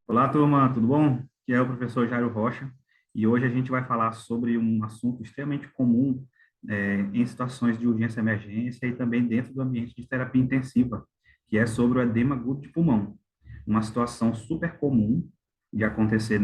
Olá, turma, tudo bom? Aqui é o professor Jairo Rocha e hoje a gente vai falar sobre um assunto extremamente comum em situações de urgência e emergência e também dentro do ambiente de terapia intensiva, que é sobre o edema agudo de pulmão. Uma situação super comum de acontecer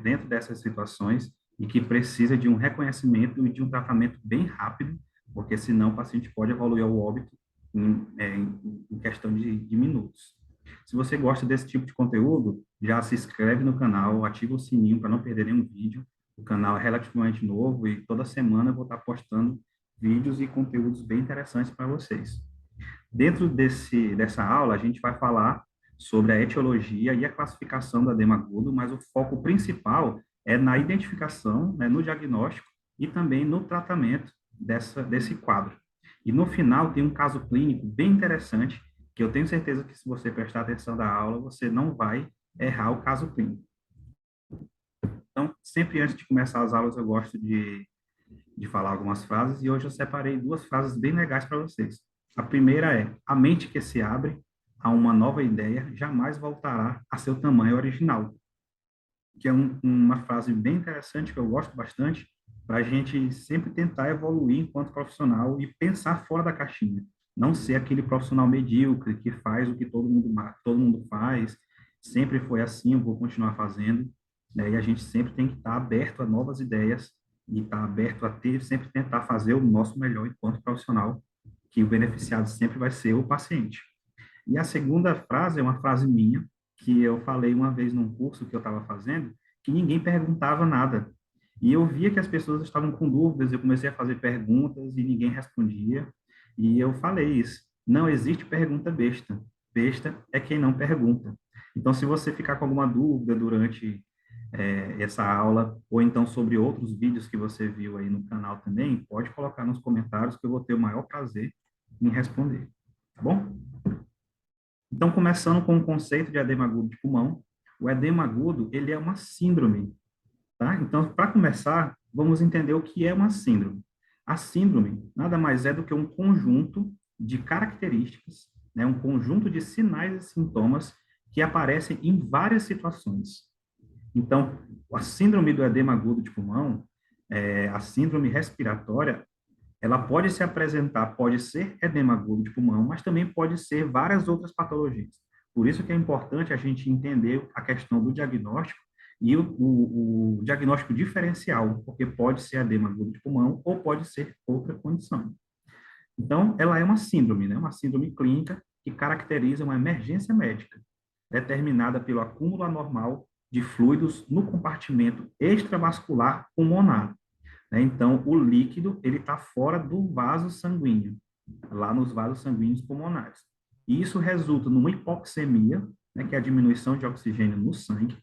dentro dessas situações e que precisa de um reconhecimento e de um tratamento bem rápido, porque senão o paciente pode evoluir ao óbito em questão de minutos. Se você gosta desse tipo de conteúdo, já se inscreve no canal, ativa o sininho para não perder nenhum vídeo. O canal é relativamente novo e toda semana eu vou estar postando vídeos e conteúdos bem interessantes para vocês. Dentro dessa aula, a gente vai falar sobre a etiologia e a classificação do edema agudo, mas o foco principal é na identificação, né, no diagnóstico e também no tratamento desse quadro. E no final tem um caso clínico bem interessante, que eu tenho certeza que se você prestar atenção da aula, você não vai errar o caso clínico. Então, sempre antes de começar as aulas, eu gosto de falar algumas frases, e hoje eu separei duas frases bem legais para vocês. A primeira é: a mente que se abre a uma nova ideia jamais voltará a seu tamanho original, que é uma frase bem interessante que eu gosto bastante, para a gente sempre tentar evoluir enquanto profissional e pensar fora da caixinha. Não ser aquele profissional medíocre que faz o que todo mundo faz, sempre foi assim, eu vou continuar fazendo, né? E a gente sempre tem que estar aberto a novas ideias e estar aberto a ter, sempre tentar fazer o nosso melhor enquanto profissional, que o beneficiado sempre vai ser o paciente. E a segunda frase é uma frase minha, que eu falei uma vez num curso que eu estava fazendo, que ninguém perguntava nada. E eu via que as pessoas estavam com dúvidas, eu comecei a fazer perguntas e ninguém respondia. E eu falei isso: não existe pergunta besta. Besta é quem não pergunta. Então, se você ficar com alguma dúvida durante essa aula, ou então sobre outros vídeos que você viu aí no canal também, pode colocar nos comentários que eu vou ter o maior prazer em responder. Tá bom? Então, começando com o conceito de edema agudo de pulmão, o edema agudo, ele é uma síndrome, tá? Então, para começar, vamos entender o que é uma síndrome. A síndrome nada mais é do que um conjunto de características, né, um conjunto de sinais e sintomas que aparecem em várias situações. Então, a síndrome do edema agudo de pulmão, a síndrome respiratória, ela pode se apresentar, pode ser edema agudo de pulmão, mas também pode ser várias outras patologias. Por isso que é importante a gente entender a questão do diagnóstico e o diagnóstico diferencial, porque pode ser edema agudo de pulmão ou pode ser outra condição. Então, ela é uma síndrome, né? Uma síndrome clínica que caracteriza uma emergência médica, determinada pelo acúmulo anormal de fluidos no compartimento extravascular pulmonar, né? Então, o líquido ele está fora do vaso sanguíneo, lá nos vasos sanguíneos pulmonares. E isso resulta numa hipoxemia, né, que é a diminuição de oxigênio no sangue,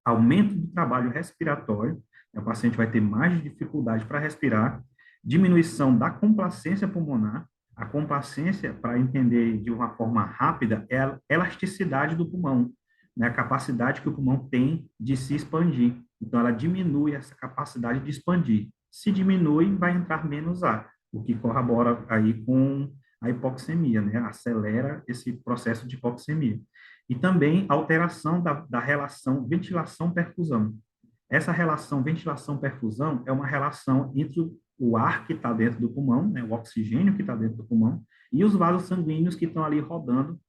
aumento do trabalho respiratório, né, o paciente vai ter mais dificuldade para respirar, diminuição da complacência pulmonar. A complacência, para entender de uma forma rápida, é a elasticidade do pulmão, né, a capacidade que o pulmão tem de se expandir. Então, ela diminui essa capacidade de expandir. Se diminui, vai entrar menos ar, o que corrobora aí com a hipoxemia, né? Acelera esse processo de hipoxemia. E também alteração da relação ventilação-perfusão. Essa relação ventilação-perfusão é uma relação entre o ar que está dentro do pulmão, né, o oxigênio que está dentro do pulmão, e os vasos sanguíneos que estão ali rodando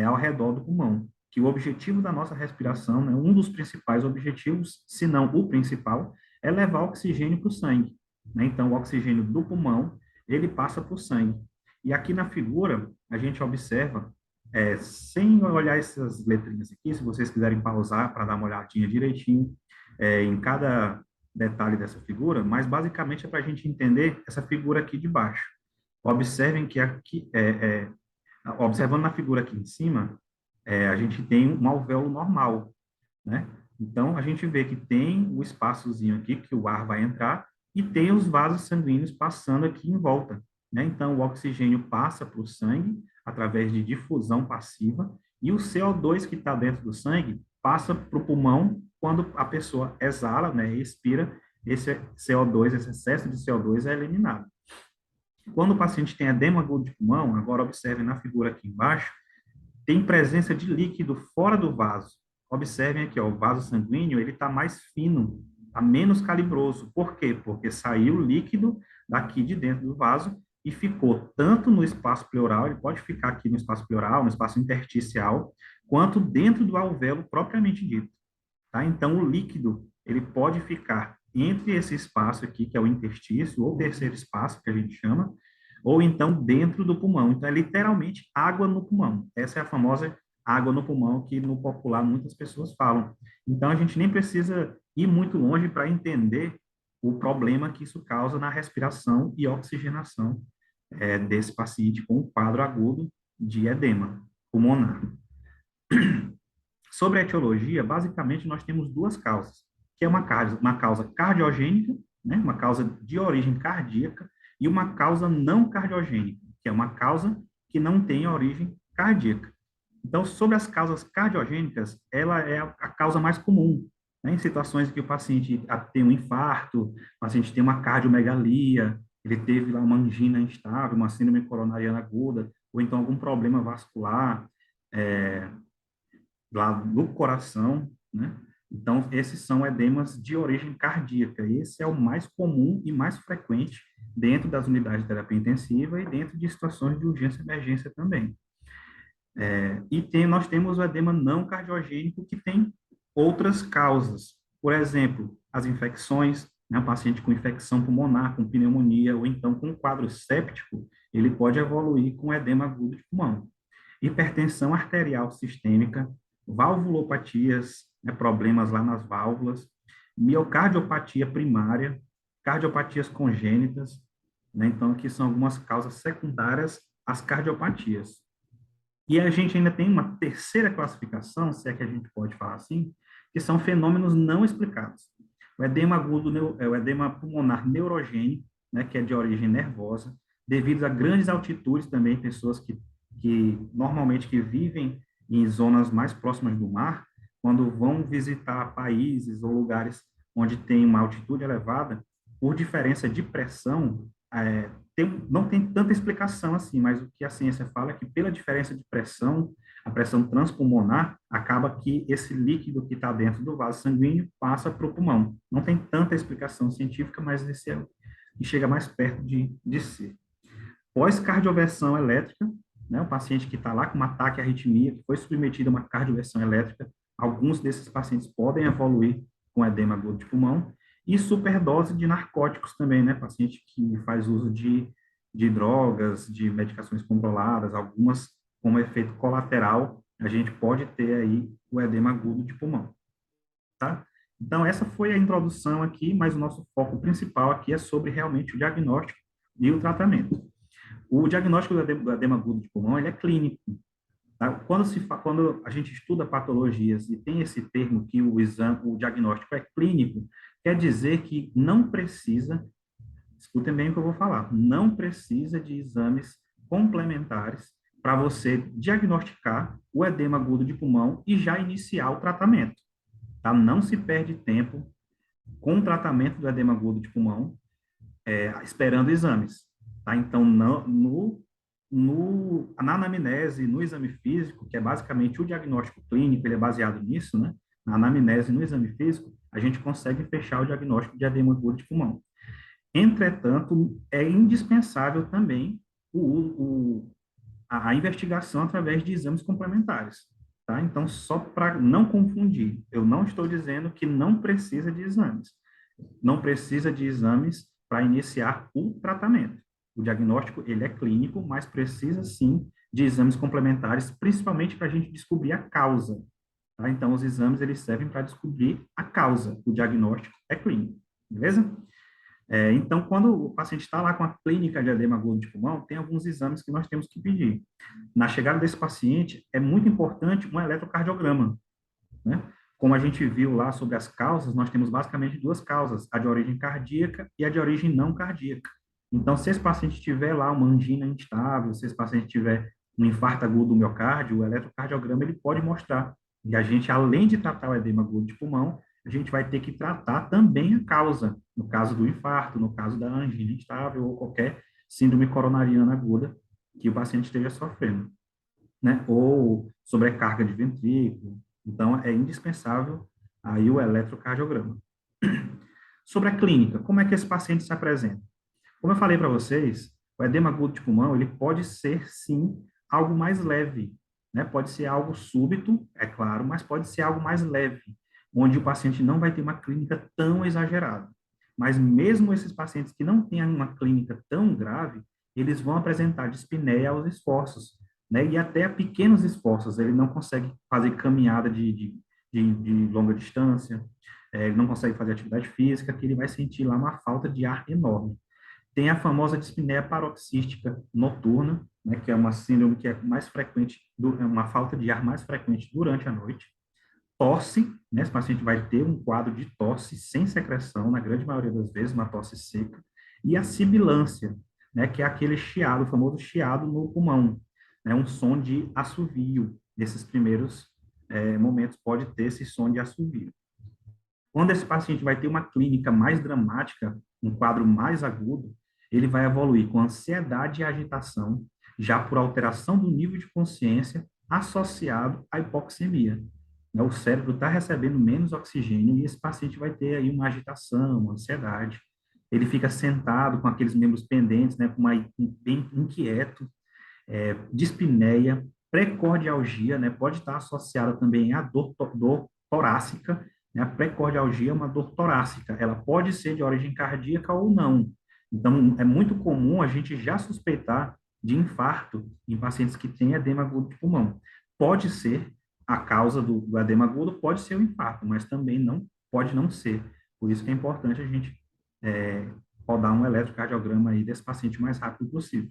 ao redor do pulmão. Que o objetivo da nossa respiração, né, um dos principais objetivos, se não o principal, é levar oxigênio para o sangue. Né? Então, o oxigênio do pulmão, ele passa para o sangue. E aqui na figura, a gente observa, sem olhar essas letrinhas aqui, se vocês quiserem pausar para dar uma olhadinha direitinho em cada detalhe dessa figura, mas basicamente é para a gente entender essa figura aqui de baixo. Observem que aqui, observando na figura aqui em cima, a gente tem um alvéolo normal, né? Então, a gente vê que tem o espaçozinho aqui que o ar vai entrar e tem os vasos sanguíneos passando aqui em volta, né? Então, o oxigênio passa para o sangue através de difusão passiva e o CO2 que está dentro do sangue passa para o pulmão quando a pessoa exala, né, e expira, esse CO2, esse excesso de CO2 é eliminado. Quando o paciente tem edema agudo de pulmão, agora observe na figura aqui embaixo, tem presença de líquido fora do vaso. observem aqui, ó, o vaso sanguíneo, ele está mais fino, está menos calibroso. Por quê? Porque saiu líquido daqui de dentro do vaso e ficou tanto no espaço pleural, ele pode ficar aqui no espaço pleural, no espaço intersticial, quanto dentro do alvéolo propriamente dito, tá? Então, o líquido, ele pode ficar entre esse espaço aqui, que é o interstício, ou terceiro espaço, que a gente chama, ou então dentro do pulmão. Então, é literalmente água no pulmão. Essa é a famosa água no pulmão que no popular muitas pessoas falam. Então, a gente nem precisa ir muito longe para entender o problema que isso causa na respiração e oxigenação desse paciente com um quadro agudo de edema pulmonar. Sobre a etiologia, basicamente nós temos duas causas, que é uma causa cardiogênica, né, uma causa de origem cardíaca, e uma causa não cardiogênica, que é uma causa que não tem origem cardíaca. Então, sobre as causas cardiogênicas, ela é a causa mais comum, né, em situações em que o paciente tem um infarto, o paciente tem uma cardiomegalia, ele teve lá uma angina instável, uma síndrome coronariana aguda, ou então algum problema vascular, é, lá no coração, né? Então, esses são edemas de origem cardíaca. Esse é o mais comum e mais frequente dentro das unidades de terapia intensiva e dentro de situações de urgência e emergência também. Nós temos o edema não cardiogênico, que tem outras causas. Por exemplo, as infecções, né? Um paciente com infecção pulmonar, com pneumonia, ou então com quadro séptico, ele pode evoluir com edema agudo de pulmão. Hipertensão arterial sistêmica, valvulopatias, né, problemas lá nas válvulas, miocardiopatia primária, cardiopatias congênitas, né, então aqui são algumas causas secundárias às cardiopatias. E a gente ainda tem uma terceira classificação, se é que a gente pode falar assim, que são fenômenos não explicados. O edema agudo, o edema pulmonar neurogênico, né, que é de origem nervosa, devido a grandes altitudes também, pessoas que normalmente que vivem em zonas mais próximas do mar, quando vão visitar países ou lugares onde tem uma altitude elevada, por diferença de pressão, não tem tanta explicação assim, mas o que a ciência fala é que pela diferença de pressão, a pressão transpulmonar, acaba que esse líquido que está dentro do vaso sanguíneo passa para o pulmão. Não tem tanta explicação científica, mas esse é o que chega mais perto de ser. Pós-cardioversão elétrica, né, o paciente que está lá com um ataque à arritmia, que foi submetido a uma cardioversão elétrica, alguns desses pacientes podem evoluir com edema agudo de pulmão, e superdose de narcóticos também, né, paciente que faz uso de drogas, de medicações controladas, algumas como efeito colateral, a gente pode ter aí o edema agudo de pulmão, tá? Então, essa foi a introdução aqui, mas o nosso foco principal aqui é sobre realmente o diagnóstico e o tratamento. O diagnóstico do edema agudo de pulmão, ele é clínico. Tá? Quando a gente estuda patologias e tem esse termo que o diagnóstico é clínico, quer dizer que não precisa, escutem bem o que eu vou falar, não precisa de exames complementares para você diagnosticar o edema agudo de pulmão e já iniciar o tratamento. Tá? Não se perde tempo com o tratamento do edema agudo de pulmão, esperando exames. Tá? Então, na anamnese, no exame físico, que é basicamente o diagnóstico clínico, ele é baseado nisso, né? Na anamnese, no exame físico, a gente consegue fechar o diagnóstico de edema agudo de pulmão. Entretanto, é indispensável também a investigação através de exames complementares. Tá? Então, só para não confundir, eu não estou dizendo que não precisa de exames. Não precisa de exames para iniciar o tratamento. O diagnóstico, ele é clínico, mas precisa sim de exames complementares, principalmente para a gente descobrir a causa. Tá? Então, os exames, eles servem para descobrir a causa. O diagnóstico é clínico, beleza? Então, quando o paciente está lá com a clínica de edema agudo de pulmão, tem alguns exames que nós temos que pedir. Na chegada desse paciente, é muito importante um eletrocardiograma, né? Como a gente viu lá sobre as causas, nós temos basicamente duas causas, a de origem cardíaca e a de origem não cardíaca. Então, se esse paciente tiver lá uma angina instável, se esse paciente tiver um infarto agudo do miocárdio, o eletrocardiograma ele pode mostrar. E a gente, além de tratar o edema agudo de pulmão, a gente vai ter que tratar também a causa, no caso do infarto, no caso da angina instável ou qualquer síndrome coronariana aguda que o paciente esteja sofrendo, né? Ou sobrecarga de ventrículo, Então, é indispensável aí o eletrocardiograma. Sobre a clínica, como é que esse paciente se apresenta? Como eu falei para vocês, o edema agudo de pulmão, ele pode ser, sim, algo mais leve, né? Pode ser algo súbito, é claro, mas pode ser algo mais leve, onde o paciente não vai ter uma clínica tão exagerada. Mas mesmo esses pacientes que não têm uma clínica tão grave, eles vão apresentar dispneia aos esforços, né? E até a pequenos esforços, ele não consegue fazer caminhada de longa distância, ele não consegue fazer atividade física, que ele vai sentir lá uma falta de ar enorme. Tem a famosa dispneia paroxística noturna, né, que é uma síndrome que é mais frequente, é uma falta de ar mais frequente durante a noite. Tosse, né, esse paciente vai ter um quadro de tosse sem secreção, na grande maioria das vezes, uma tosse seca. E a sibilância, né, que é aquele chiado, o famoso chiado no pulmão, né, um som de assovio. Nesses primeiros momentos pode ter esse som de assovio. Quando esse paciente vai ter uma clínica mais dramática, um quadro mais agudo, ele vai evoluir com ansiedade e agitação, já por alteração do nível de consciência associado à hipoxemia. Né? O cérebro está recebendo menos oxigênio e esse paciente vai ter aí uma agitação, uma ansiedade. Ele fica sentado com aqueles membros pendentes, né, bem inquieto, dispneia, precordialgia, né, pode estar associada também à dor torácica, né, a precordialgia é uma dor torácica, ela pode ser de origem cardíaca ou não. Então, é muito comum a gente já suspeitar de infarto em pacientes que têm edema agudo de pulmão. Pode ser a causa do edema agudo, pode ser o infarto, mas também não pode não ser. Por isso que é importante a gente rodar um eletrocardiograma aí desse paciente o mais rápido possível.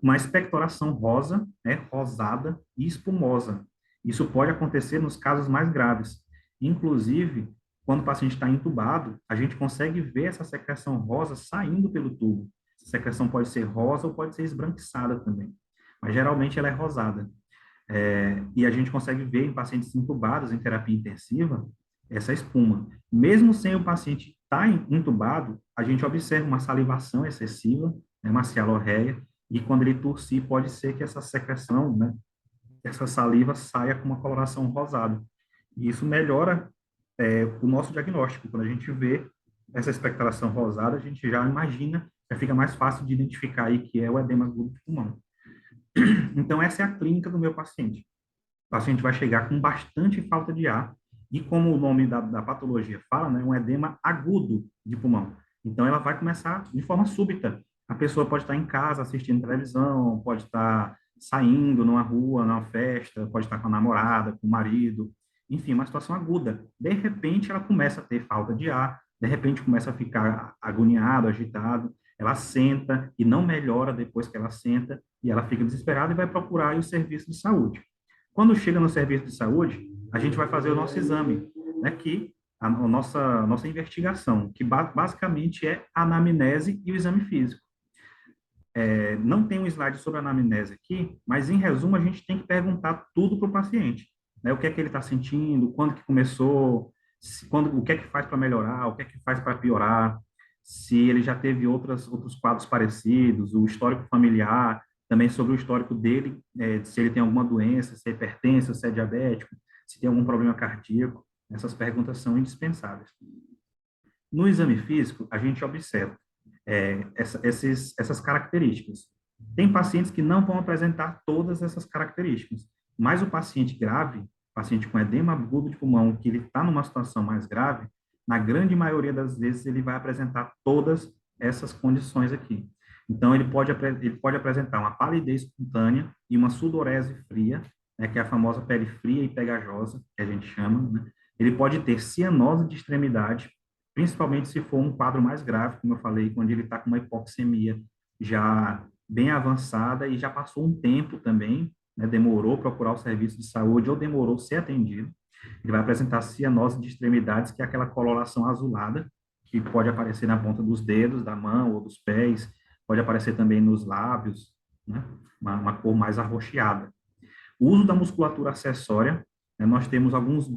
Uma expectoração rosa, né, rosada e espumosa. Isso pode acontecer nos casos mais graves. Inclusive, quando o paciente está entubado, a gente consegue ver essa secreção rosa saindo pelo tubo. Essa secreção pode ser rosa ou pode ser esbranquiçada também, mas geralmente ela é rosada. E a gente consegue ver em pacientes entubados em terapia intensiva essa espuma. Mesmo sem o paciente estar entubado, a gente observa uma salivação excessiva, né, uma cialorreia, e quando ele tossir, pode ser que essa secreção, né, essa saliva saia com uma coloração rosada. E isso melhora o nosso diagnóstico. Quando a gente vê essa expectoração rosada, a gente já imagina, já fica mais fácil de identificar aí que é o edema agudo de pulmão. Então, essa é a clínica do meu paciente. O paciente vai chegar com bastante falta de ar, e como o nome da patologia fala, né, um edema agudo de pulmão. Então, ela vai começar de forma súbita. A pessoa pode estar em casa assistindo televisão, pode estar saindo numa rua, numa festa, pode estar com a namorada, com o marido, enfim, uma situação aguda. De repente, ela começa a ter falta de ar, de repente começa a ficar agoniado, agitado, ela senta e não melhora depois que ela senta, e ela fica desesperada e vai procurar aí o serviço de saúde. Quando chega no serviço de saúde, a gente vai fazer o nosso exame, né, que a nossa investigação, que basicamente é a anamnese e o exame físico. Não tem um slide sobre a anamnese aqui, mas em resumo a gente tem que perguntar tudo para o paciente, né, o que é que ele está sentindo, quando que começou, o que é que faz para melhorar, o que é que faz para piorar, se ele já teve outros quadros parecidos, o histórico familiar, também sobre o histórico dele, se ele tem alguma doença, se é hipertenso, se é diabético, se tem algum problema cardíaco. Essas perguntas são indispensáveis. No exame físico, a gente observa essas características. Tem pacientes que não vão apresentar todas essas características, mas o paciente grave, paciente com edema agudo de pulmão, que ele está numa situação mais grave, na grande maioria das vezes ele vai apresentar todas essas condições aqui. Então, ele pode apresentar uma palidez cutânea e uma sudorese fria, né, que é a famosa pele fria e pegajosa, que a gente chama, né? Ele pode ter cianose de extremidade, principalmente se for um quadro mais grave, como eu falei, quando ele está com uma hipoxemia já bem avançada e já passou um tempo também, né, demorou procurar o serviço de saúde ou demorou ser atendido. Ele vai apresentar cianose de extremidades, que é aquela coloração azulada, que pode aparecer na ponta dos dedos, da mão ou dos pés, pode aparecer também nos lábios, né, uma cor mais arroxeada. O uso da musculatura acessória, né, nós temos alguns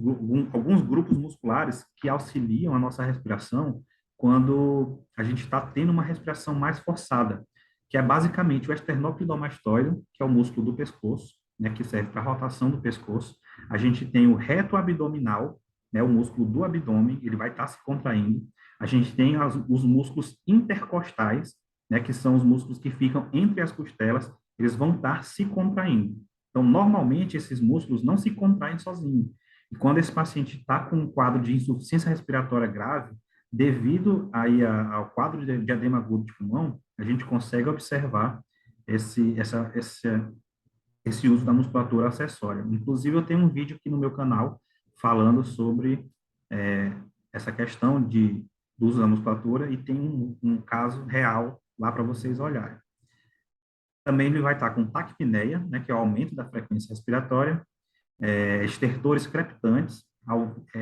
grupos musculares que auxiliam a nossa respiração quando a gente está tendo uma respiração mais forçada, que é basicamente o esternocleidomastoide, que é o músculo do pescoço, né, que serve para a rotação do pescoço. A gente tem o reto abdominal, né, o músculo do abdômen, ele vai estar se contraindo. A gente tem os músculos intercostais, né, que são os músculos que ficam entre as costelas, eles vão estar se contraindo. Então, normalmente, esses músculos não se contraem sozinhos. E quando esse paciente está com um quadro de insuficiência respiratória grave, devido aí ao quadro de edema agudo de pulmão, a gente consegue observar esse uso da musculatura acessória. Inclusive, eu tenho um vídeo aqui no meu canal falando sobre é, essa questão do uso da musculatura e tem um caso real lá para vocês olharem. Também ele vai estar com taquipneia, né, que é o aumento da frequência respiratória, estertores crepitantes,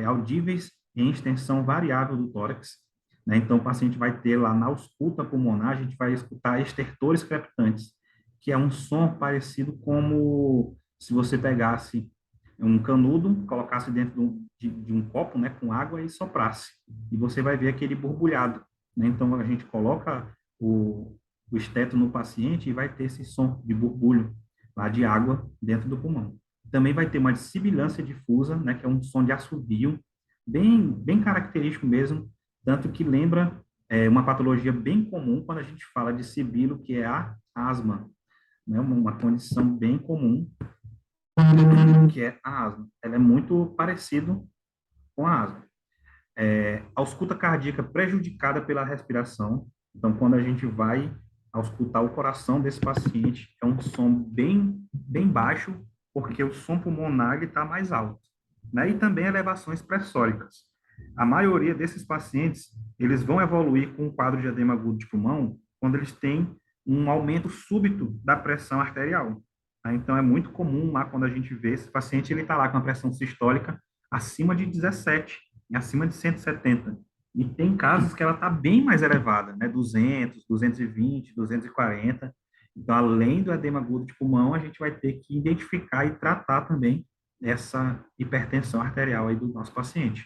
audíveis em extensão variável do tórax, né? Então, o paciente vai ter lá na ausculta pulmonar, a gente vai escutar estertores crepitantes, que é um som parecido como se você pegasse um canudo, colocasse dentro de um copo, né, com água e soprasse. E você vai ver aquele borbulhado, né? Então, a gente coloca o esteto no paciente e vai ter esse som de borbulho lá de água dentro do pulmão. Também vai ter uma sibilância difusa, né, que é um som de assovio, bem característico mesmo, tanto que lembra uma patologia bem comum quando a gente fala de sibilo, que é a asma, né, uma condição bem comum, que é a asma. Ela é muito parecido com a asma. Ausculta cardíaca prejudicada pela respiração. Então, quando a gente vai auscultar o coração desse paciente, é um som bem baixo, porque o som pulmonar está mais alto, né? E também elevações pressóricas. A maioria desses pacientes, eles vão evoluir com um quadro de edema agudo de pulmão quando eles têm um aumento súbito da pressão arterial. Tá? Então, é muito comum lá quando a gente vê esse paciente, ele está lá com a pressão sistólica acima de 17, acima de 170. E tem casos que ela está bem mais elevada, né? 200, 220, 240. Então, além do edema agudo de pulmão, a gente vai ter que identificar e tratar também essa hipertensão arterial aí do nosso paciente.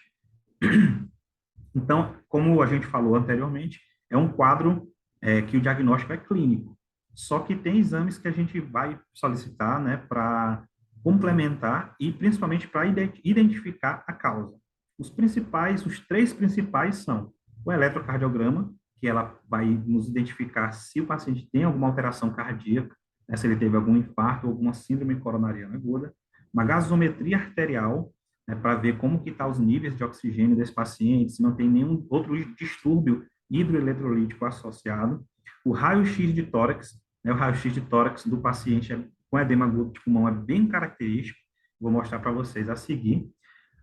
Então, como a gente falou anteriormente, é um quadro que o diagnóstico é clínico. Só que tem exames que a gente vai solicitar, né, para complementar e principalmente para identificar a causa. Os três principais são o eletrocardiograma, que ela vai nos identificar se o paciente tem alguma alteração cardíaca, né, se ele teve algum infarto ou alguma síndrome coronariana aguda, uma gasometria arterial, né, para ver como que estão os níveis de oxigênio desse paciente, se não tem nenhum outro distúrbio hidroeletrolítico associado, o raio-x de tórax, né, o raio-x de tórax do paciente com edema agudo de pulmão é bem característico, vou mostrar para vocês a seguir,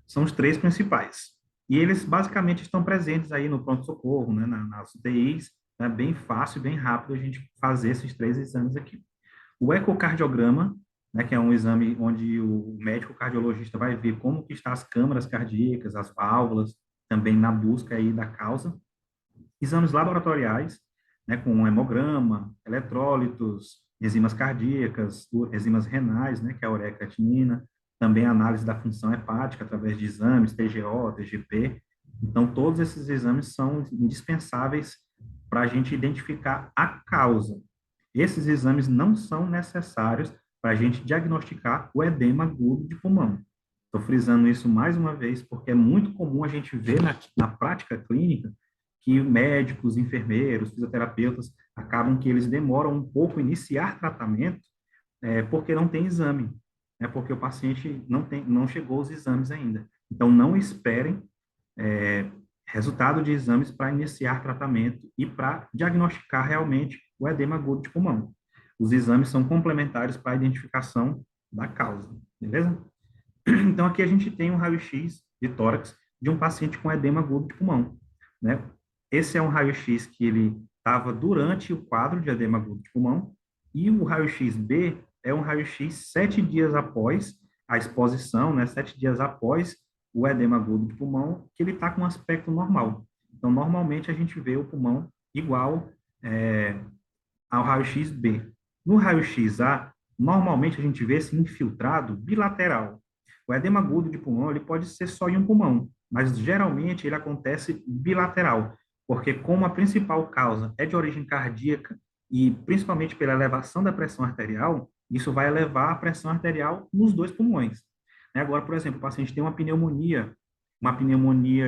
são os três principais. E eles basicamente estão presentes aí no pronto-socorro, né, nas UTIs, é bem fácil, bem rápido a gente fazer esses três exames aqui. O ecocardiograma, né, que é um exame onde o médico cardiologista vai ver como que estão as câmaras cardíacas, as válvulas, também na busca aí da causa. Exames laboratoriais, né, com hemograma, eletrólitos, enzimas cardíacas, enzimas renais, né, que é a ureia e creatinina, também análise da função hepática através de exames, TGO, TGP. Então, todos esses exames são indispensáveis para a gente identificar a causa. Esses exames não são necessários para a gente diagnosticar o edema agudo de pulmão. Estou frisando isso mais uma vez, porque é muito comum a gente ver na prática clínica que médicos, enfermeiros, fisioterapeutas acabam que eles demoram um pouco a iniciar tratamento porque não tem exame, porque o paciente não chegou aos exames ainda. Então, não esperem resultado de exames para iniciar tratamento e para diagnosticar realmente o edema agudo de pulmão. Os exames são complementares para a identificação da causa, beleza? Então, aqui a gente tem um raio-x de tórax de um paciente com edema agudo de pulmão, né? Esse é um raio-x que ele estava durante o quadro de edema agudo de pulmão, e o raio-x B é um raio-x 7 dias após a exposição, né? 7 dias após o edema agudo de pulmão, que ele está com um aspecto normal. Então, normalmente a gente vê o pulmão igual ao raio-x B. No raio-x A, normalmente a gente vê esse infiltrado bilateral. O edema agudo de pulmão ele pode ser só em um pulmão, mas geralmente ele acontece bilateral, porque como a principal causa é de origem cardíaca e principalmente pela elevação da pressão arterial, isso vai elevar a pressão arterial nos dois pulmões. Agora, por exemplo, o paciente tem uma pneumonia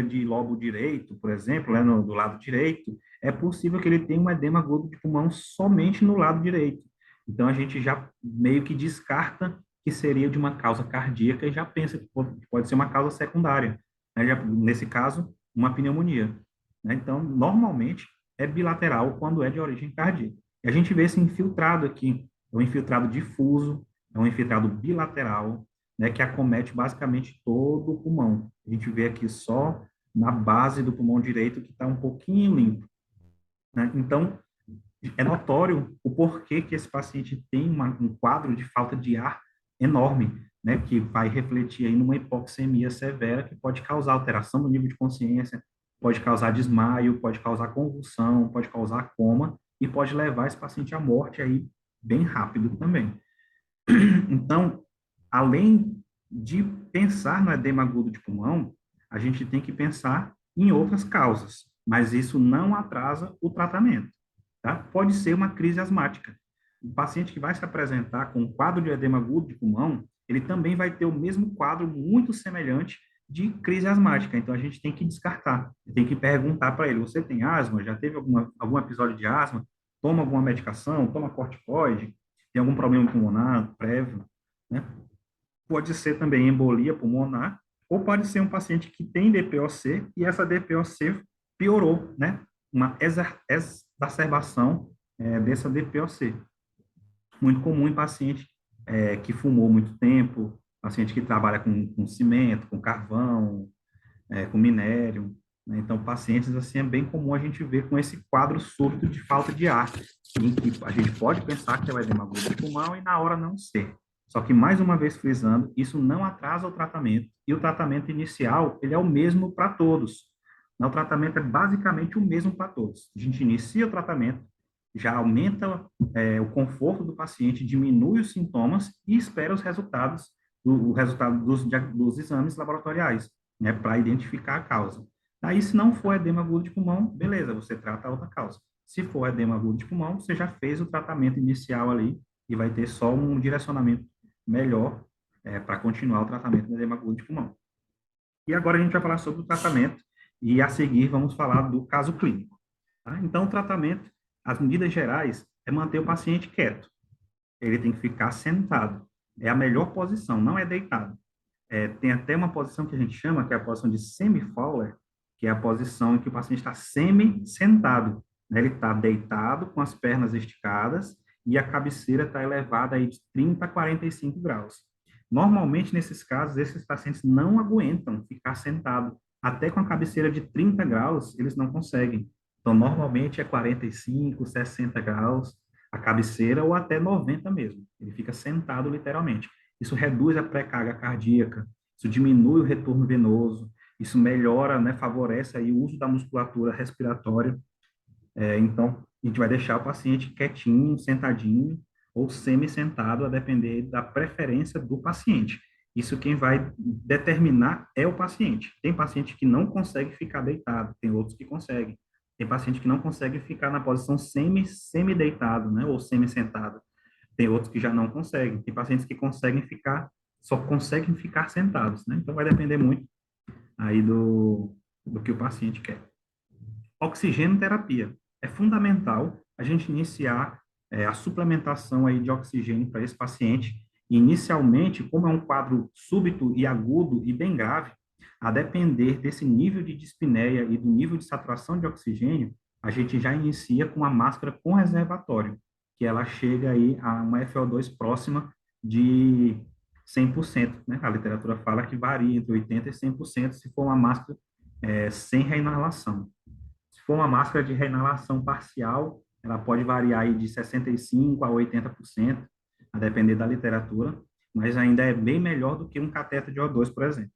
de lobo direito, por exemplo, né, do lado direito, é possível que ele tenha um edema agudo de pulmão somente no lado direito. Então, a gente já meio que descarta que seria de uma causa cardíaca e já pensa que pode ser uma causa secundária, né? Nesse caso, uma pneumonia, né? Então, normalmente, é bilateral quando é de origem cardíaca. E a gente vê esse infiltrado aqui, é um infiltrado difuso, é um infiltrado bilateral, né, que acomete basicamente todo o pulmão. A gente vê aqui só na base do pulmão direito que está um pouquinho limpo, né? Então, é notório o porquê que esse paciente tem um quadro de falta de ar enorme, né, que vai refletir aí numa hipoxemia severa que pode causar alteração do nível de consciência, pode causar desmaio, pode causar convulsão, pode causar coma e pode levar esse paciente à morte aí bem rápido também. Então, além de pensar no edema agudo de pulmão, a gente tem que pensar em outras causas, mas isso não atrasa o tratamento, tá? Pode ser uma crise asmática. O paciente que vai se apresentar com um quadro de edema agudo de pulmão, ele também vai ter o mesmo quadro muito semelhante de crise asmática. Então, a gente tem que descartar, tem que perguntar para ele: você tem asma? Já teve algum episódio de asma? Toma alguma medicação? Toma corticoide? Tem algum problema pulmonar prévio, né? Pode ser também embolia pulmonar, ou pode ser um paciente que tem DPOC e essa DPOC piorou, né? Uma exacerbação dessa DPOC. Muito comum em paciente que fumou muito tempo, paciente que trabalha com cimento, com carvão, com minério, né? Então, pacientes assim é bem comum a gente ver com esse quadro súbito de falta de ar, em que a gente pode pensar que é o edema agudo de pulmão e na hora não ser. Só que, mais uma vez frisando, isso não atrasa o tratamento, e o tratamento inicial, ele é o mesmo para todos. O tratamento é basicamente o mesmo para todos. A gente inicia o tratamento, já aumenta o conforto do paciente, diminui os sintomas e espera os resultados, o resultado dos exames laboratoriais, né, para identificar a causa. Aí, se não for edema agudo de pulmão, beleza, você trata a outra causa. Se for edema agudo de pulmão, você já fez o tratamento inicial ali e vai ter só um direcionamento melhor para continuar o tratamento do edema agudo de pulmão. E agora a gente vai falar sobre o tratamento e a seguir vamos falar do caso clínico. Tá? Então, o tratamento, as medidas gerais, é manter o paciente quieto. Ele tem que ficar sentado. É a melhor posição, não é deitado. Tem até uma posição que a gente chama, que é a posição de semi-Fowler, que é a posição em que o paciente está semi-sentado, né? Ele está deitado, com as pernas esticadas, e a cabeceira está elevada aí de 30 a 45 graus. Normalmente, nesses casos, esses pacientes não aguentam ficar sentado. Até com a cabeceira de 30 graus, eles não conseguem. Então, normalmente é 45, 60 graus a cabeceira, ou até 90 mesmo. Ele fica sentado literalmente. Isso reduz a pré-carga cardíaca, isso diminui o retorno venoso, isso melhora, né, favorece aí o uso da musculatura respiratória. Então, a gente vai deixar o paciente quietinho, sentadinho ou semi-sentado, a depender da preferência do paciente. Isso quem vai determinar é o paciente. Tem paciente que não consegue ficar deitado, tem outros que conseguem. Tem paciente que não consegue ficar na posição semi-deitado, né, ou semi-sentado. Tem outros que já não conseguem. Tem pacientes que conseguem ficar, só conseguem ficar sentados, né? Então vai depender muito aí do que o paciente quer. Oxigênio terapia. É fundamental a gente iniciar a suplementação aí de oxigênio para esse paciente. Inicialmente, como é um quadro súbito e agudo e bem grave, a depender desse nível de dispneia e do nível de saturação de oxigênio, a gente já inicia com a máscara com reservatório, que ela chega aí a uma FO2 próxima de 100%, né? A literatura fala que varia entre 80% e 100% se for uma máscara sem reinalação. Se for uma máscara de reinalação parcial, ela pode variar aí de 65% a 80%, a depender da literatura, mas ainda é bem melhor do que um cateter de O2, por exemplo.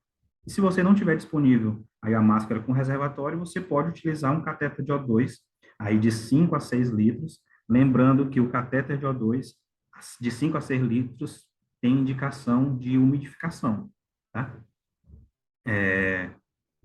E se você não tiver disponível aí a máscara com reservatório, você pode utilizar um cateter de O2 aí de 5 a 6 litros, lembrando que o cateter de O2 de 5 a 6 litros tem indicação de umidificação, tá?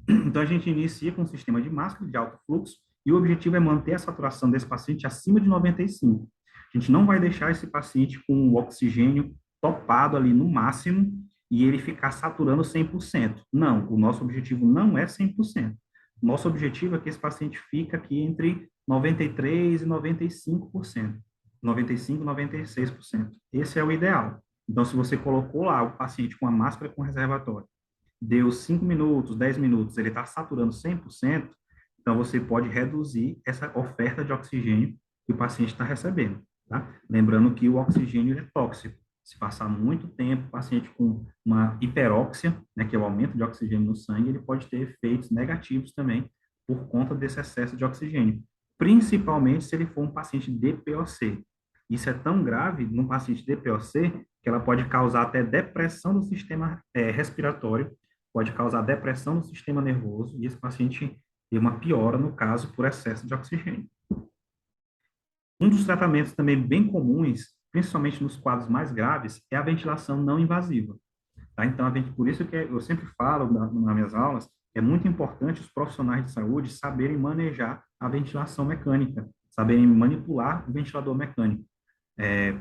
Então, a gente inicia com um sistema de máscara de alto fluxo e o objetivo é manter a saturação desse paciente acima de 95. A gente não vai deixar esse paciente com o oxigênio topado ali no máximo e ele ficar saturando 100%. Não, o nosso objetivo não é 100%. Nosso objetivo é que esse paciente fique aqui entre 93% e 95%. 95%, 96%. Esse é o ideal. Então, se você colocou lá o paciente com a máscara com reservatório, deu 5 minutos, 10 minutos, ele está saturando 100%, então você pode reduzir essa oferta de oxigênio que o paciente está recebendo, tá? Lembrando que o oxigênio é tóxico. Se passar muito tempo, o paciente com uma hiperóxia, né, que é o aumento de oxigênio no sangue, ele pode ter efeitos negativos também por conta desse excesso de oxigênio, principalmente se ele for um paciente DPOC. Isso é tão grave no paciente DPOC que ela pode causar até depressão do sistema respiratório, pode causar depressão no sistema nervoso e esse paciente tem uma piora no caso por excesso de oxigênio. Um dos tratamentos também bem comuns, principalmente nos quadros mais graves, é a ventilação não invasiva. Tá? Então, por isso que eu sempre falo nas minhas aulas, é muito importante os profissionais de saúde saberem manejar a ventilação mecânica, saberem manipular o ventilador mecânico.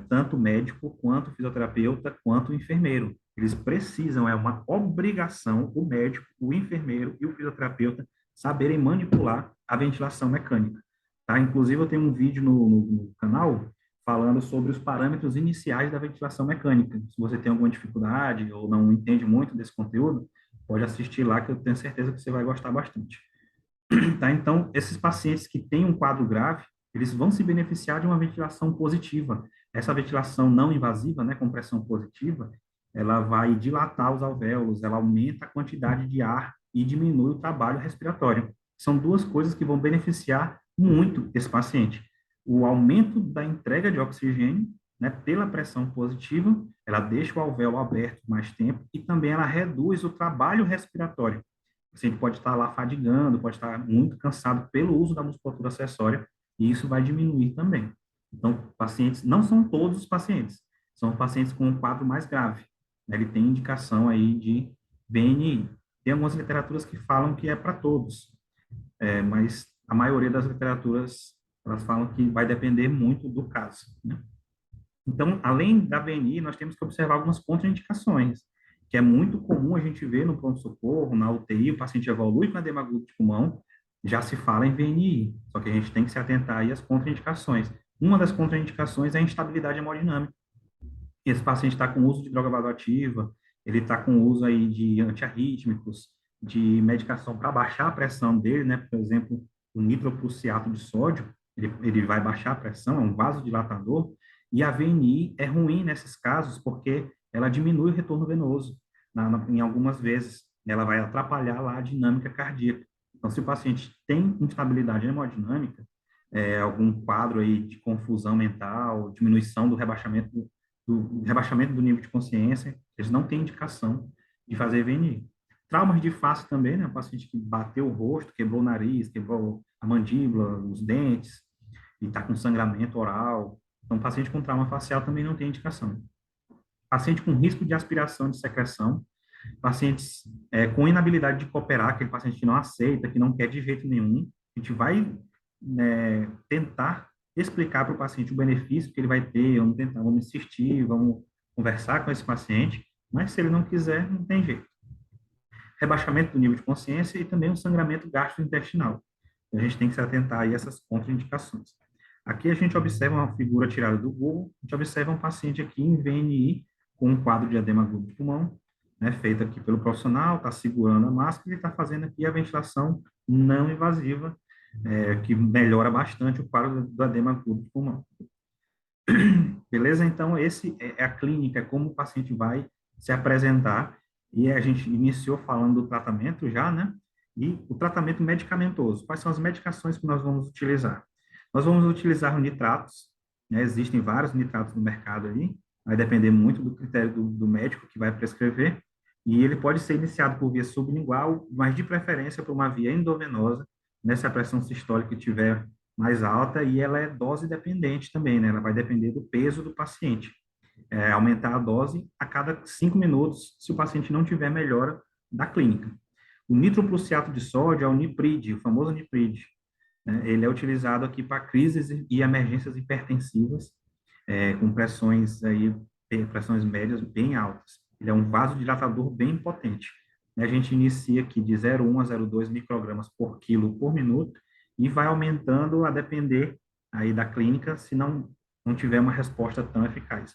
Tanto o médico, quanto o fisioterapeuta, quanto o enfermeiro. Eles precisam, é uma obrigação, o médico, o enfermeiro e o fisioterapeuta saberem manipular a ventilação mecânica. Tá? Inclusive, eu tenho um vídeo no canal falando sobre os parâmetros iniciais da ventilação mecânica. Se você tem alguma dificuldade ou não entende muito desse conteúdo, pode assistir lá, que eu tenho certeza que você vai gostar bastante. Tá? Então, esses pacientes que têm um quadro grave, eles vão se beneficiar de uma ventilação positiva. Essa ventilação não invasiva, né, com pressão positiva, ela vai dilatar os alvéolos, ela aumenta a quantidade de ar e diminui o trabalho respiratório. São duas coisas que vão beneficiar muito esse paciente. O aumento da entrega de oxigênio, né, pela pressão positiva, ela deixa o alvéolo aberto mais tempo e também ela reduz o trabalho respiratório. O paciente pode estar lá fadigando, pode estar muito cansado pelo uso da musculatura acessória, e isso vai diminuir também. Então, pacientes, não são todos os pacientes, são pacientes com um quadro mais grave. Né? Ele tem indicação aí de BNI. Tem algumas literaturas que falam que é para todos, mas a maioria das literaturas, elas falam que vai depender muito do caso, né? Então, além da BNI, nós temos que observar algumas contraindicações, que é muito comum a gente ver no pronto-socorro, na UTI, o paciente evolui com edema agudo de pulmão, já se fala em VNI, só que a gente tem que se atentar aí às contraindicações. Uma das contraindicações é a instabilidade hemodinâmica. Esse paciente está com uso de droga vasoativa, ele está com uso aí de antiarrítmicos, de medicação para baixar a pressão dele, né? Por exemplo, o nitroprussiato de sódio, ele vai baixar a pressão, é um vasodilatador, e a VNI é ruim nesses casos porque ela diminui o retorno venoso em algumas vezes. Ela vai atrapalhar lá a dinâmica cardíaca. Então, se o paciente tem instabilidade hemodinâmica, algum quadro aí de confusão mental, diminuição do rebaixamento do nível de consciência, eles não têm indicação de fazer VNI. Traumas de face também, né? O paciente que bateu o rosto, quebrou o nariz, quebrou a mandíbula, os dentes, e está com sangramento oral. Então, paciente com trauma facial também não tem indicação. Paciente com risco de aspiração de secreção, pacientes com inabilidade de cooperar, aquele paciente que não aceita, que não quer de jeito nenhum, a gente vai tentar explicar para o paciente o benefício que ele vai ter, vamos insistir, vamos conversar com esse paciente, mas se ele não quiser, não tem jeito. Rebaixamento do nível de consciência e também um sangramento gastrointestinal. A gente tem que se atentar a essas contraindicações. Aqui a gente observa uma figura tirada do Google, a gente observa um paciente aqui em VNI com um quadro de edema agudo de pulmão, né, feito aqui pelo profissional, está segurando a máscara e está fazendo aqui a ventilação não invasiva, que melhora bastante o quadro do edema agudo de pulmão. Beleza? Então, esse é a clínica, é como o paciente vai se apresentar, e a gente iniciou falando do tratamento já, né? E o tratamento medicamentoso. Quais são as medicações que nós vamos utilizar? Nós vamos utilizar nitratos, né? Existem vários nitratos no mercado aí, vai depender muito do critério do médico que vai prescrever, e ele pode ser iniciado por via sublingual, mas de preferência por uma via endovenosa, né? Se a pressão sistólica estiver mais alta, e ela é dose dependente também, né? Ela vai depender do peso do paciente. Aumentar a dose a cada 5 minutos, se o paciente não tiver melhora da clínica. O nitroprussiato de sódio é o Niprid, o famoso Niprid, né? Ele é utilizado aqui para crises e emergências hipertensivas, com pressões médias bem altas. Ele é um vasodilatador bem potente. A gente inicia aqui de 0,1 a 0,2 microgramas por quilo por minuto e vai aumentando a depender aí da clínica, se não tiver uma resposta tão eficaz.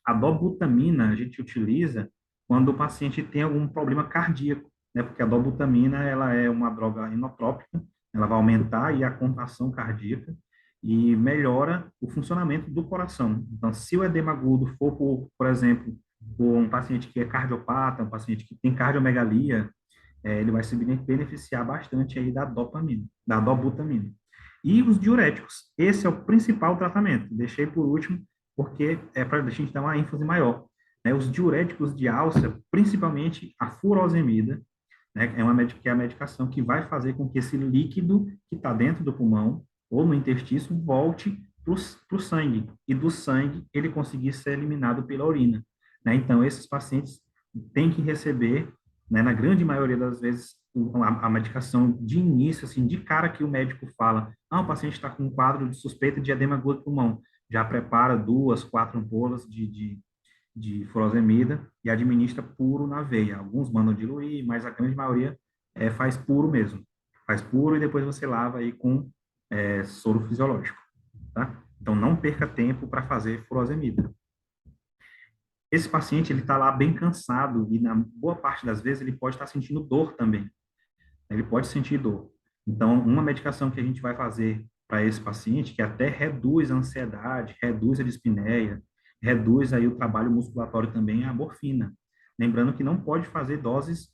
A dobutamina a gente utiliza quando o paciente tem algum problema cardíaco, né? Porque a dobutamina ela é uma droga inotrópica, ela vai aumentar aí a contração cardíaca e melhora o funcionamento do coração. Então, se o edema agudo for, por exemplo, por um paciente que é cardiopata, um paciente que tem cardiomegalia, ele vai se beneficiar bastante aí da dopamina, da dobutamina. E os diuréticos, esse é o principal tratamento. Deixei por último, porque é para a gente dar uma ênfase maior. Né? Os diuréticos de alça, principalmente a furosemida, né? Que é a medicação que vai fazer com que esse líquido que está dentro do pulmão ou no intestino volte para o sangue, e do sangue ele conseguir ser eliminado pela urina. Né? Então, esses pacientes têm que receber, né, na grande maioria das vezes, a medicação de início, assim, de cara que o médico fala, o paciente está com um quadro de suspeita de edema agudo do pulmão, já prepara 2, 4 ampolas de furosemida e administra puro na veia. Alguns mandam diluir, mas a grande maioria faz puro mesmo. Faz puro e depois você lava aí com soro fisiológico, tá? Então, não perca tempo para fazer furosemida. Esse paciente, ele está lá bem cansado e, na boa parte das vezes, ele pode estar sentindo dor também. Ele pode sentir dor. Então, uma medicação que a gente vai fazer para esse paciente, que até reduz a ansiedade, reduz a dispneia, reduz aí o trabalho musculatório também, é a morfina. Lembrando que não pode fazer doses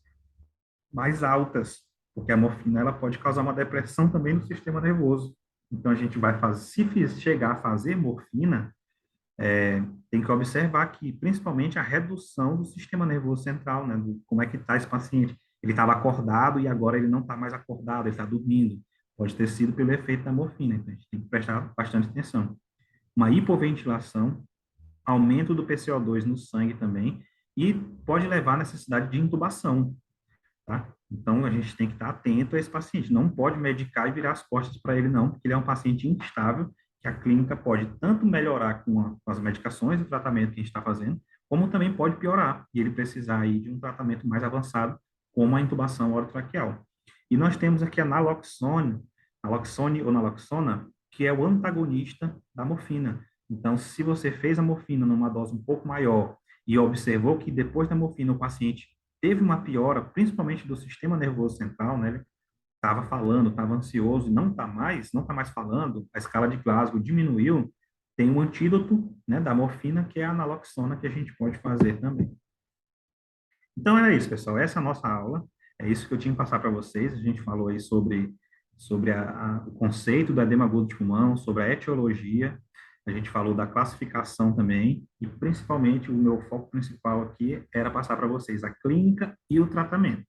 mais altas, porque a morfina ela pode causar uma depressão também no sistema nervoso. Então, a gente vai fazer, se chegar a fazer morfina, tem que observar que, principalmente, a redução do sistema nervoso central, né, do, como é que está esse paciente. Ele estava acordado e agora ele não está mais acordado, ele está dormindo. Pode ter sido pelo efeito da morfina, então a gente tem que prestar bastante atenção. Uma hipoventilação, aumento do PCO2 no sangue também, e pode levar à necessidade de intubação, tá? Então, a gente tem que estar atento a esse paciente. Não pode medicar e virar as costas para ele, não, porque ele é um paciente instável, que a clínica pode tanto melhorar com as medicações e o tratamento que a gente está fazendo, como também pode piorar, e ele precisar aí de um tratamento mais avançado, como a intubação orotraqueal. E nós temos aqui a naloxone ou naloxona, que é o antagonista da morfina. Então, se você fez a morfina numa dose um pouco maior e observou que depois da morfina o paciente teve uma piora, principalmente do sistema nervoso central, né? Ele estava falando, estava ansioso e não está mais falando, a escala de Glasgow diminuiu, tem um antídoto, né, da morfina, que é a naloxona, que a gente pode fazer também. Então, era isso, pessoal. Essa é a nossa aula. É isso que eu tinha que passar para vocês. A gente falou aí sobre o conceito do edema agudo de pulmão, sobre a etiologia. A gente falou da classificação também. E, principalmente, o meu foco principal aqui era passar para vocês a clínica e o tratamento.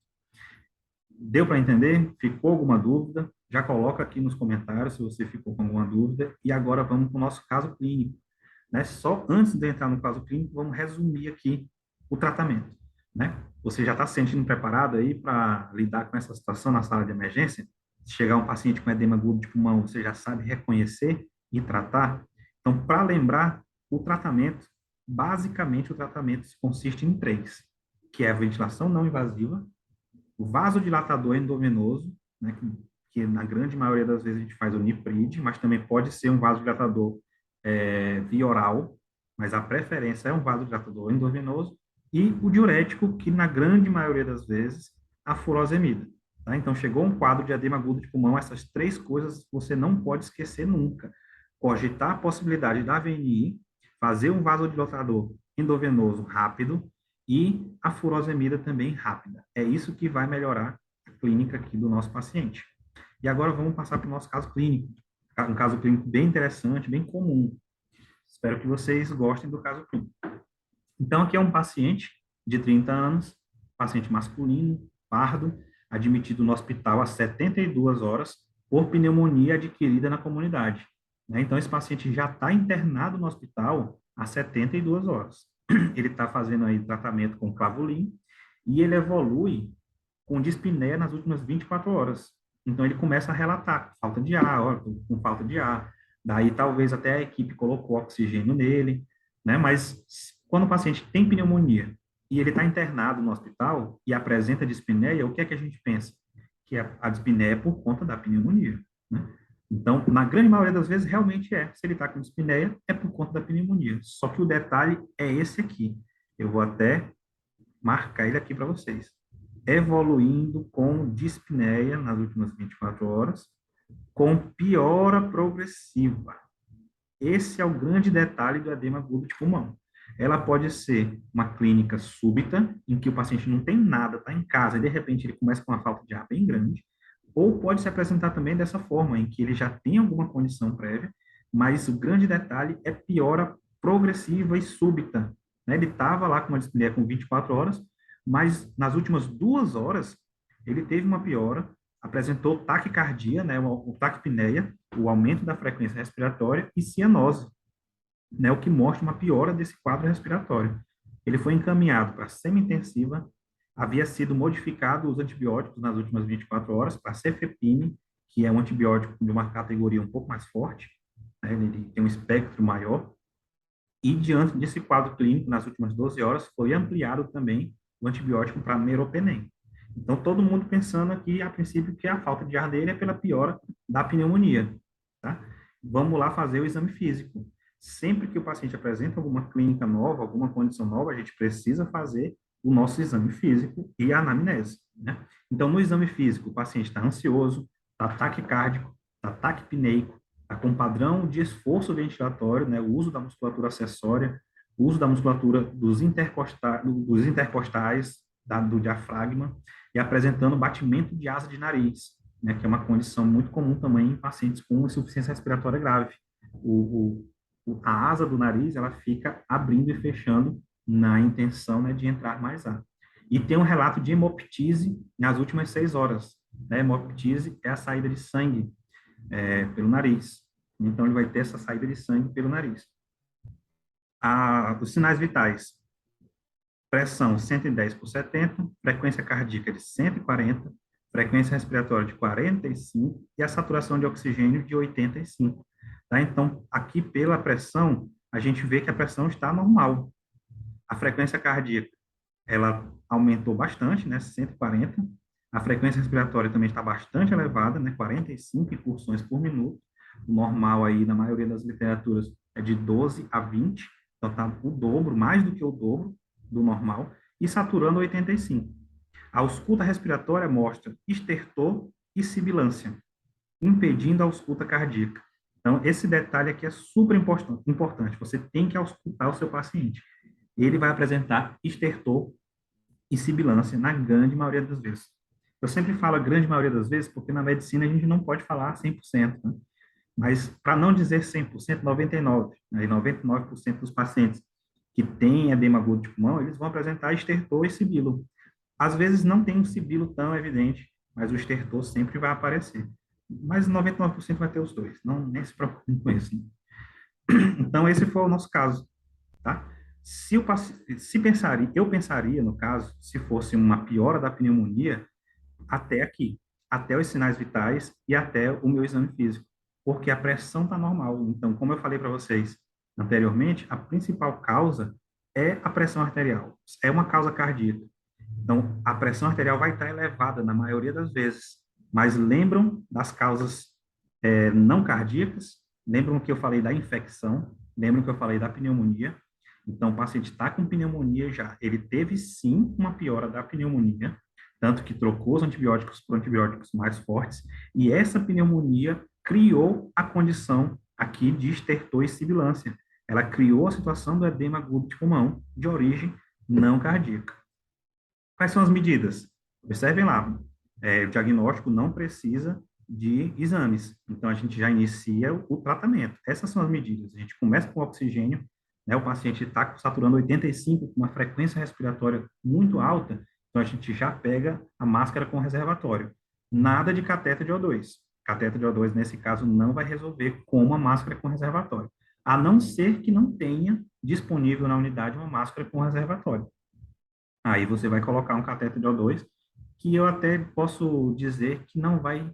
Deu para entender? Ficou alguma dúvida? Já coloca aqui nos comentários se você ficou com alguma dúvida. E agora vamos para o nosso caso clínico. Né? Só antes de entrar no caso clínico, vamos resumir aqui o tratamento. Né? Você já está se sentindo preparado aí para lidar com essa situação na sala de emergência? Se chegar um paciente com edema agudo de pulmão, você já sabe reconhecer e tratar? Então, para lembrar, o tratamento, basicamente o tratamento consiste em 3, que é a ventilação não invasiva, o vasodilatador endovenoso, né, que na grande maioria das vezes a gente faz o niprid, mas também pode ser um vasodilatador via oral, mas a preferência é um vasodilatador endovenoso, e o diurético, que na grande maioria das vezes, a furosemida. Tá? Então, chegou um quadro de edema agudo de pulmão, essas 3 coisas você não pode esquecer nunca. Cogitar a possibilidade da VNI, fazer um vasodilatador endovenoso rápido, e a furosemida também rápida. É isso que vai melhorar a clínica aqui do nosso paciente. E agora vamos passar para o nosso caso clínico. Um caso clínico bem interessante, bem comum. Espero que vocês gostem do caso clínico. Então, aqui é um paciente de 30 anos, paciente masculino, pardo, admitido no hospital há 72 horas por pneumonia adquirida na comunidade. Então, esse paciente já está internado no hospital há 72 horas. Ele está fazendo aí tratamento com clavulin e ele evolui com dispneia nas últimas 24 horas. Então, ele começa a relatar com falta de ar, ó, com falta de ar. Daí, talvez até a equipe colocou oxigênio nele, né? Mas quando o paciente tem pneumonia e ele está internado no hospital e apresenta dispneia, o que é que a gente pensa? Que a dispneia é por conta da pneumonia, né? Então, na grande maioria das vezes, realmente é. Se ele está com dispneia, é por conta da pneumonia. Só que o detalhe é esse aqui. Eu vou até marcar ele aqui para vocês. Evoluindo com dispneia nas últimas 24 horas, com piora progressiva. Esse é o grande detalhe do edema agudo de pulmão. Ela pode ser uma clínica súbita, em que o paciente não tem nada, está em casa, e de repente ele começa com uma falta de ar bem grande, ou pode se apresentar também dessa forma, em que ele já tem alguma condição prévia, mas o grande detalhe é piora progressiva e súbita, né? Ele estava lá com uma dispneia com 24 horas, mas nas últimas 2 horas ele teve uma piora, apresentou taquicardia, né, o taquipneia, o aumento da frequência respiratória e cianose, né, o que mostra uma piora desse quadro respiratório. Ele foi encaminhado para semi-intensiva, havia sido modificado os antibióticos nas últimas 24 horas para cefepime, que é um antibiótico de uma categoria um pouco mais forte, né, ele tem um espectro maior, e diante desse quadro clínico, nas últimas 12 horas, foi ampliado também o antibiótico para meropenem. Então, todo mundo pensando aqui, a princípio, que a falta de ar dele é pela piora da pneumonia, tá? Vamos lá fazer o exame físico. Sempre que o paciente apresenta alguma clínica nova, alguma condição nova, a gente precisa fazer o nosso exame físico e a anamnese, né? Então, no exame físico, o paciente está ansioso, está taquicárdico, está taquipneico, está com padrão de esforço ventilatório, né? O uso da musculatura acessória, o uso da musculatura dos intercostais, do diafragma, e apresentando batimento de asa de nariz, né, que é uma condição muito comum também em pacientes com insuficiência respiratória grave. A asa do nariz, ela fica abrindo e fechando na intenção, né, de entrar mais ar. E tem um relato de hemoptise nas últimas 6 horas. Né? Hemoptise é a saída de sangue pelo nariz. Então, ele vai ter essa saída de sangue pelo nariz. Os sinais vitais: pressão 110 por 70, frequência cardíaca de 140, frequência respiratória de 45 e a saturação de oxigênio de 85. Tá? Então, aqui pela pressão, a gente vê que a pressão está normal. A frequência cardíaca, ela aumentou bastante, né, 140. A frequência respiratória também está bastante elevada, né, 45 incursões por minuto. O normal aí, na maioria das literaturas, é de 12 a 20. Então, está o dobro, mais do que o dobro do normal, e saturando 85. A ausculta respiratória mostra estertor e sibilância, impedindo a ausculta cardíaca. Então, esse detalhe aqui é super importante. Você tem que auscultar o seu paciente. Ele vai apresentar estertor e sibilância na grande maioria das vezes. Eu sempre falo a grande maioria das vezes, porque na medicina a gente não pode falar 100%, né? Mas, para não dizer 100%, 99%, né? E 99% dos pacientes que têm edema agudo de pulmão, eles vão apresentar estertor e sibilo. Às vezes não tem um sibilo tão evidente, mas o estertor sempre vai aparecer. Mas 99% vai ter os dois, não nem se preocupe com isso. Né? Então, esse foi o nosso caso, tá? Eu pensaria, no caso, se fosse uma piora da pneumonia, até aqui, até os sinais vitais e até o meu exame físico, porque a pressão está normal. Então, como eu falei para vocês anteriormente, a principal causa é a pressão arterial, é uma causa cardíaca. Então, a pressão arterial vai estar elevada na maioria das vezes, mas lembram das causas não cardíacas, lembram que eu falei da infecção, lembram que eu falei da pneumonia. Então, o paciente está com pneumonia já, ele teve sim uma piora da pneumonia, tanto que trocou os antibióticos por antibióticos mais fortes, e essa pneumonia criou a condição aqui de estertor e sibilância. Ela criou a situação do edema agudo de pulmão de origem não cardíaca. Quais são as medidas? Observem lá, o diagnóstico não precisa de exames, então a gente já inicia o tratamento. Essas são as medidas. A gente começa com oxigênio, né, o paciente está saturando 85, com uma frequência respiratória muito alta, então a gente já pega a máscara com reservatório. Nada de cateter de O2. Cateter de O2, nesse caso, não vai resolver com a máscara com reservatório, a não ser que não tenha disponível na unidade uma máscara com reservatório. Aí você vai colocar um cateter de O2, que eu até posso dizer que não vai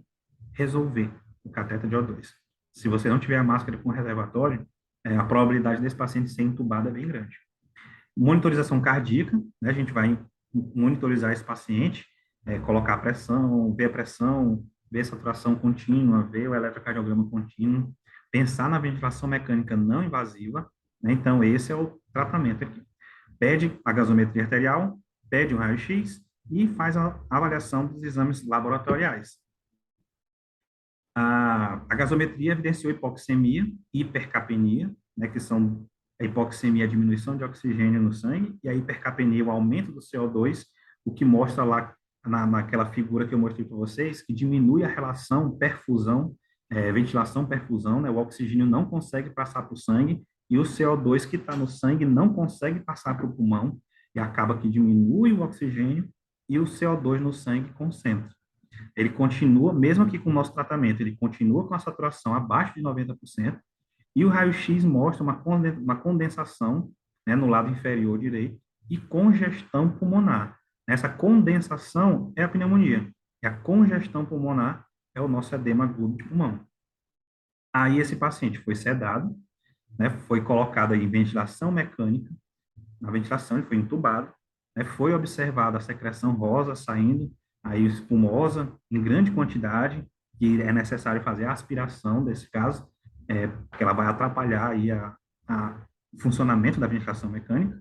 resolver o cateter de O2. Se você não tiver a máscara com reservatório, a probabilidade desse paciente ser entubado é bem grande. Monitorização cardíaca, né? A gente vai monitorizar esse paciente, colocar a pressão, ver a saturação contínua, ver o eletrocardiograma contínuo, pensar na ventilação mecânica não invasiva, né? Então, esse é o tratamento aqui. Pede a gasometria arterial, pede um raio-x e faz a avaliação dos exames laboratoriais. A gasometria evidenciou hipoxemia e hipercapnia, né, que são a hipoxemia, a diminuição de oxigênio no sangue, e a hipercapnia, o aumento do CO2, o que mostra lá naquela figura que eu mostrei para vocês, que diminui a relação perfusão, ventilação-perfusão, né, o oxigênio não consegue passar para o sangue, e o CO2 que está no sangue não consegue passar para o pulmão, e acaba que diminui o oxigênio, e o CO2 no sangue concentra. Ele continua, mesmo aqui com o nosso tratamento, ele continua com a saturação abaixo de 90%, e o raio-x mostra uma condensação, né, no lado inferior direito e congestão pulmonar. Essa condensação é a pneumonia, e a congestão pulmonar é o nosso edema agudo de pulmão. Aí esse paciente foi sedado, né, foi colocado em ventilação mecânica, na ventilação ele foi entubado, né, foi observada a secreção rosa saindo, aí espumosa, em grande quantidade, que é necessário fazer a aspiração desse caso, porque ela vai atrapalhar aí o funcionamento da ventilação mecânica.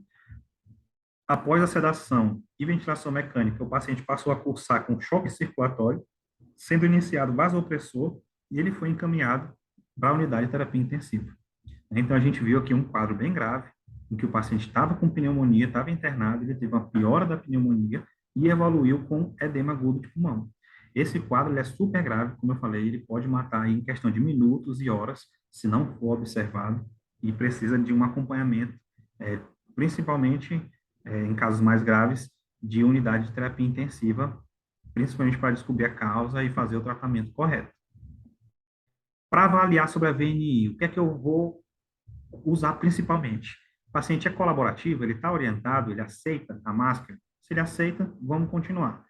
Após a sedação e ventilação mecânica, o paciente passou a cursar com choque circulatório, sendo iniciado vasopressor, e ele foi encaminhado para a unidade de terapia intensiva. Então, a gente viu aqui um quadro bem grave, em que o paciente estava com pneumonia, estava internado, ele teve uma piora da pneumonia e evoluiu com edema agudo de pulmão. Esse quadro ele é super grave, como eu falei, ele pode matar aí em questão de minutos e horas, se não for observado, e precisa de um acompanhamento, principalmente em casos mais graves, de unidade de terapia intensiva, principalmente para descobrir a causa e fazer o tratamento correto. Para avaliar sobre a VNI, o que é que eu vou usar principalmente? O paciente é colaborativo, ele está orientado, ele aceita a máscara? Se ele aceita, vamos continuar,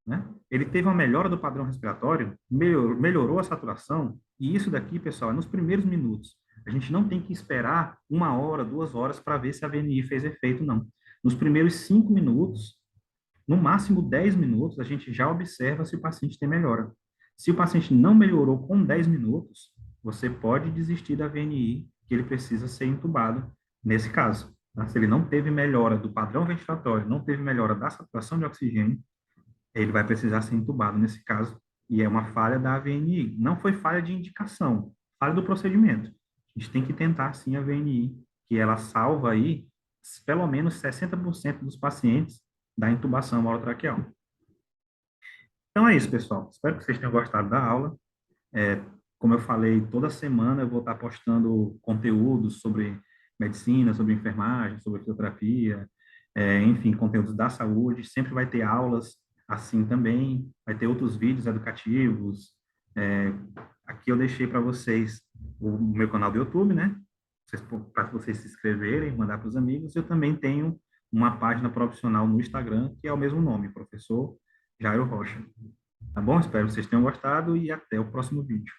né? Ele teve uma melhora do padrão respiratório, melhorou a saturação, e isso daqui, pessoal, é nos primeiros minutos. A gente não tem que esperar 1 hora, 2 horas para ver se a VNI fez efeito, não. Nos primeiros 5 minutos, no máximo 10 minutos, a gente já observa se o paciente tem melhora. Se o paciente não melhorou com 10 minutos, você pode desistir da VNI, que ele precisa ser entubado nesse caso. Tá? Se ele não teve melhora do padrão ventilatório, não teve melhora da saturação de oxigênio, ele vai precisar ser entubado nesse caso, e é uma falha da VNI. Não foi falha de indicação, falha do procedimento. A gente tem que tentar, sim, a VNI, que ela salva aí pelo menos 60% dos pacientes da intubação orotraqueal. Então é isso, pessoal. Espero que vocês tenham gostado da aula. Como eu falei, toda semana eu vou estar postando conteúdos sobre medicina, sobre enfermagem, sobre fisioterapia, enfim, conteúdos da saúde. Sempre vai ter aulas assim também, vai ter outros vídeos educativos. Aqui eu deixei para vocês o meu canal do YouTube, né? Para vocês se inscreverem, mandar para os amigos. Eu também tenho uma página profissional no Instagram, que é o mesmo nome, Professor Jairo Rocha. Tá bom? Espero que vocês tenham gostado e até o próximo vídeo.